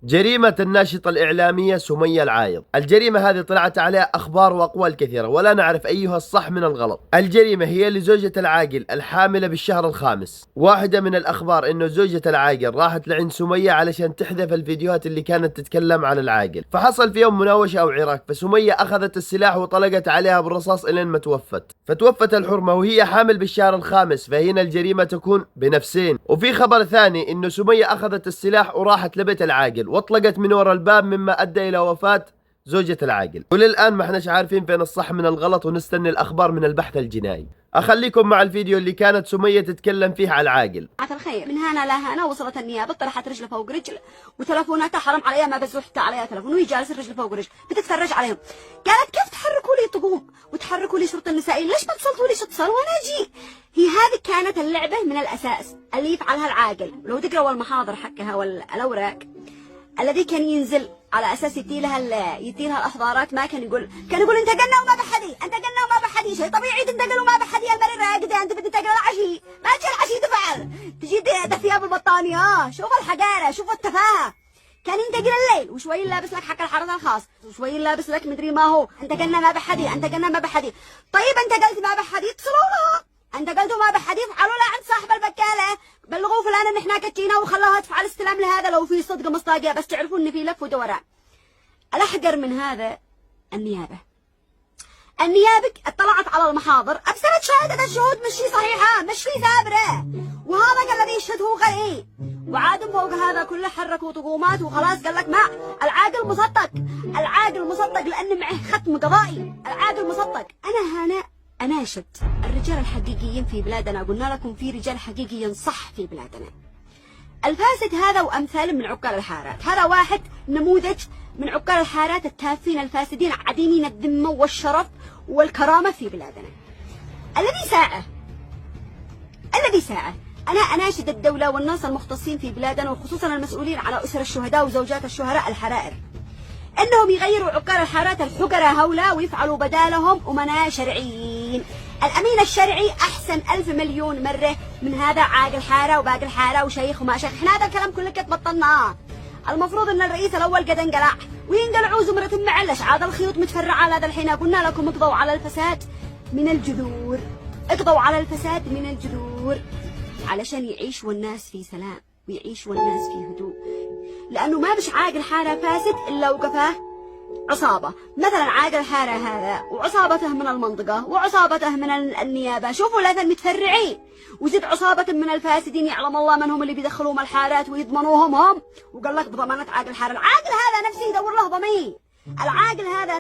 جريمة الناشطة الإعلامية سمية العايض. الجريمة هذه طلعت عليها أخبار وأقوال كثيرة ولا نعرف أيها الصح من الغلط. الجريمة هي لزوجة العاقل الحاملة بالشهر الخامس. واحدة من الأخبار إنه زوجة العاقل راحت لعند سمية علشان تحذف الفيديوهات اللي كانت تتكلم عن العاقل، فحصل فيهم مناوشة أو عراك، فسمية أخذت السلاح وطلقت عليها بالرصاص إلين ما فتوفت الحرمة وهي حامل بالشهر الخامس، فهنا الجريمة تكون بنفسين. وفي خبر ثاني إنه سمية أخذت السلاح وراحت لبيت العاقل واطلقت من وراء الباب مما ادى الى وفاة زوجة العاقل. وللان ما احناش عارفين فين الصح من الغلط ونستني الاخبار من البحث الجنائي. اخليكم مع الفيديو اللي كانت سمية تتكلم فيه على العاقل. الخير من هنا لهنا وصلت النيابه، طرحت رجله فوق رجل وتلفوناتها حرام عليها ما بزوح حتى عليها تلفون وهي جالسه الرجل فوق رجل بتتفرج عليهم. قالت كيف تحركوا لي طقوم وتحركوا لي شرطه النسائيه، ليش ما اتصلتوا لي اتصال وانا اجي؟ هي هذه كانت اللعبه من الاساس اللي يفعلها العاقل. ولو تقراوا المحاضر حقها والاوراق الذي كان ينزل على اساس يديلها الاحضارات، ما كان يقول انت قلنا وما بحدي، انت قلنا وما بحدي، شيء طبيعي تنتقل وما بحدي. المريض راقده انت بدي تنتقل العشي، ما تجي العشي تفعل تجي دفيها بالبطانيه. شوف الحقاره، شوف التفاهه. كان ينتقل الليل وشوي لابس لك حق الحرس الخاص وشوي لابس لك مدري ما هو، انت قلنا ما بحدي، انت قلنا ما بحدي. طيب انت قلت ما بحدي اتصلوا لها، انت قلتوا ما بحدي افعلوا لها عند صاحب البقاله، بلغوا فلان ان احنا كتينا وخلوها تفعل استلام لهذا لو في صدق مصداقيه، بس تعرفوا ان في لف ودوران. الاحقر من هذا النيابه اطلعت على المحاضر، ابصرت شهاده الشهود مش صحيحه، مش في ثابره، وهذا الذي يشهد هو غريب. وعاد فوق هذا كله حركوا طقومات وخلاص. قال لك ما العاقل مصدق لان معه ختم قضائي، العاقل مصدق. انا هنا اناشد الرجال الحقيقيين في بلادنا، قلنا لكم في رجال حقيقيين صح في بلادنا. الفاسد هذا وامثاله من عقال الحارات، هذا واحد نموذج من عقال الحارات التافهين الفاسدين عديمين الذمه والشرف والكرامه في بلادنا. الذي ساعه انا اناشد الدوله والناس المختصين في بلادنا وخصوصا المسؤولين على اسر الشهداء وزوجات الشهداء الحرائر انهم يغيروا عقال الحارات الحقراء هؤلاء ويفعلوا بدالهم امناء شرعيين. الامين الشرعي احسن 1000 مليون مره من هذا عاقل حاره وباقي الحاره وشيخ وما شيخ. احنا هذا الكلام كله قد بطلناه. المفروض ان الرئيس الاول قد انقلع وينقلعوا زمره معلش عاد الخيوط متفرعه على هذا الحين. قلنا لكم اقضوا على الفساد من الجذور، اقضوا على الفساد من الجذور علشان يعيشوا الناس في سلام ويعيشوا الناس في هدوء. لانه ما بش عاقل حاره فاسد الا وقفاه عصابه، مثلا عاقل حاره هذا وعصابته من المنطقه وعصابته من النيابه، شوفوا ثلاثه متفرعين وزيد عصابه من الفاسدين يعلم الله من هم اللي بيدخلوهم الحارات ويضمنوهم هم. وقال لك بضمانه عاقل حاره. العاقل هذا نفسه يدور له ضمير، العاقل هذا